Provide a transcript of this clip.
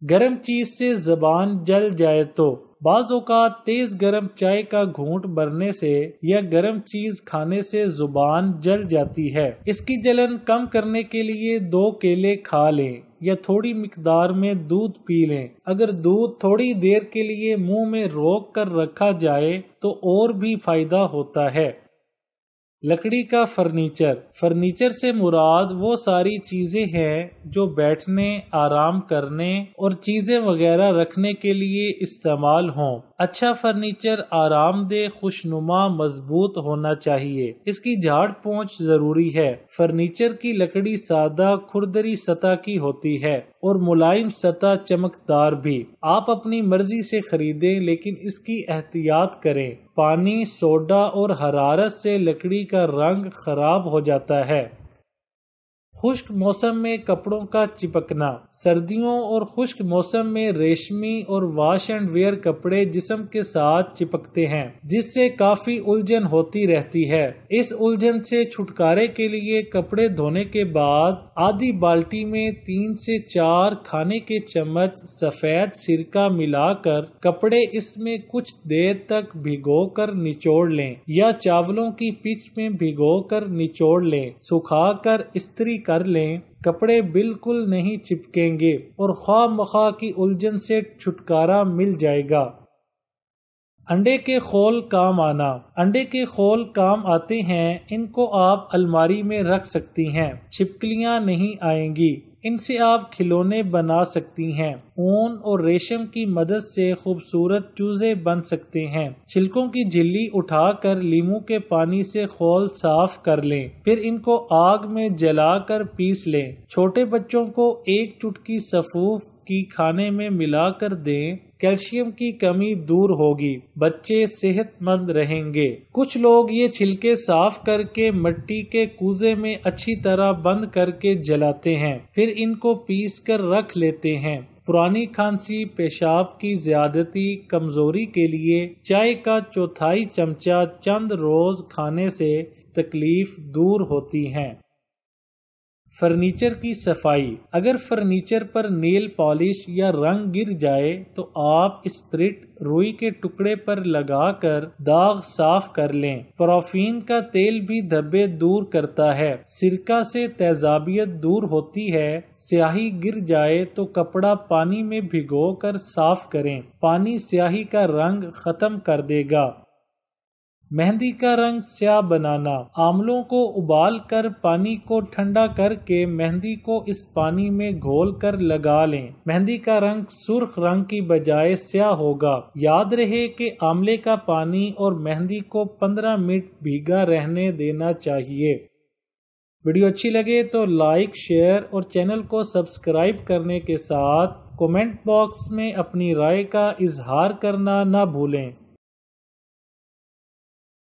گرم چیز سے زبان جل جائے تو بعض اوقات تیز گرم چائے کا گھونٹ بھرنے سے یا گرم چیز کھانے سے زبان جل جاتی ہے۔ اس کی جلن کم کرنے کے لیے 2 کیلے کھا لیں یا تھوڑی مقدار میں دودھ پی لیں۔ اگر دودھ تھوڑی دیر کے لیے منہ میں روک کر رکھا جائے تو اور بھی فائدہ ہوتا ہے۔ لکڑی کا فرنیچر۔ فرنیچر سے مراد وہ ساری چیزیں ہیں جو بیٹھنے، آرام کرنے اور چیزیں وغیرہ رکھنے کے لیے استعمال ہوں۔ اچھا فرنیچر آرام دہ، خوشنما، مضبوط ہونا چاہیے۔ اس کی جھاڑ پونچھ ضروری ہے۔ فرنیچر کی لکڑی سادہ، کھردری سطح کی ہوتی ہے اور ملائم سطح چمکدار بھی۔ آپ اپنی مرضی سے خریدیں لیکن اس کی احتیاط کریں۔ پانی، سوڈا اور حرارت سے لکڑی کا رنگ خراب ہو جاتا ہے۔ خشک موسم میں کپڑوں کا چپکنا۔ سردیوں اور خشک موسم میں ریشمی اور واش اینڈ ویئر کپڑے جسم کے ساتھ چپکتے ہیں، جس سے کافی الجھن ہوتی رہتی ہے۔ اس الجھن سے چھٹکارے کے لیے کپڑے دھونے کے بعد آدھی بالٹی میں 3 سے 4 کھانے کے چمچ سفید سرکہ ملا کر کپڑے اس میں کچھ دیر تک بھگو کر نچوڑ لیں یا چاولوں کی پچ میں بھگو کر نچوڑ لیں، سکھا کر استری کر لیں۔ کپڑے بالکل نہیں چپکیں گے اور خواہ مخواہ کی الجھن سے چھٹکارا مل جائے گا۔ انڈے کے خول کام آنا۔ انڈے کے خول کام آتے ہیں، ان کو آپ الماری میں رکھ سکتی ہیں، چھپکلیاں نہیں آئیں گی۔ ان سے آپ کھلونے بنا سکتی ہیں۔ اون اور ریشم کی مدد سے خوبصورت چوزے بن سکتے ہیں۔ چھلکوں کی جھلی اٹھا کر لیموں کے پانی سے خول صاف کر لیں، پھر ان کو آگ میں جلا کر پیس لیں۔ چھوٹے بچوں کو 1 چٹکی سفوف کی کھانے میں ملا کر دیں، کیلشیم کی کمی دور ہوگی، بچے صحت مند رہیں گے۔ کچھ لوگ یہ چھلکے صاف کر کے مٹی کے کوزے میں اچھی طرح بند کر کے جلاتے ہیں، پھر ان کو پیس کر رکھ لیتے ہیں۔ پرانی کھانسی، پیشاب کی زیادتی، کمزوری کے لیے چائے کا 1/4 چمچہ چند روز کھانے سے تکلیف دور ہوتی ہے۔ فرنیچر کی صفائی۔ اگر فرنیچر پر نیل پالش یا رنگ گر جائے تو آپ اسپرٹ روئی کے ٹکڑے پر لگا کر داغ صاف کر لیں۔ پرافین کا تیل بھی دھبے دور کرتا ہے۔ سرکہ سے تیزابیت دور ہوتی ہے۔ سیاہی گر جائے تو کپڑا پانی میں بھگو کر صاف کریں، پانی سیاہی کا رنگ ختم کر دے گا۔ مہندی کا رنگ سیاہ بنانا۔ آملوں کو ابال کر پانی کو ٹھنڈا کر کے مہندی کو اس پانی میں گھول کر لگا لیں۔ مہندی کا رنگ سرخ رنگ کی بجائے سیاہ ہوگا۔ یاد رہے کہ آملے کا پانی اور مہندی کو 15 منٹ بھیگا رہنے دینا چاہیے۔ ویڈیو اچھی لگے تو لائک، شیئر اور چینل کو سبسکرائب کرنے کے ساتھ کومنٹ باکس میں اپنی رائے کا اظہار کرنا نہ بھولیں۔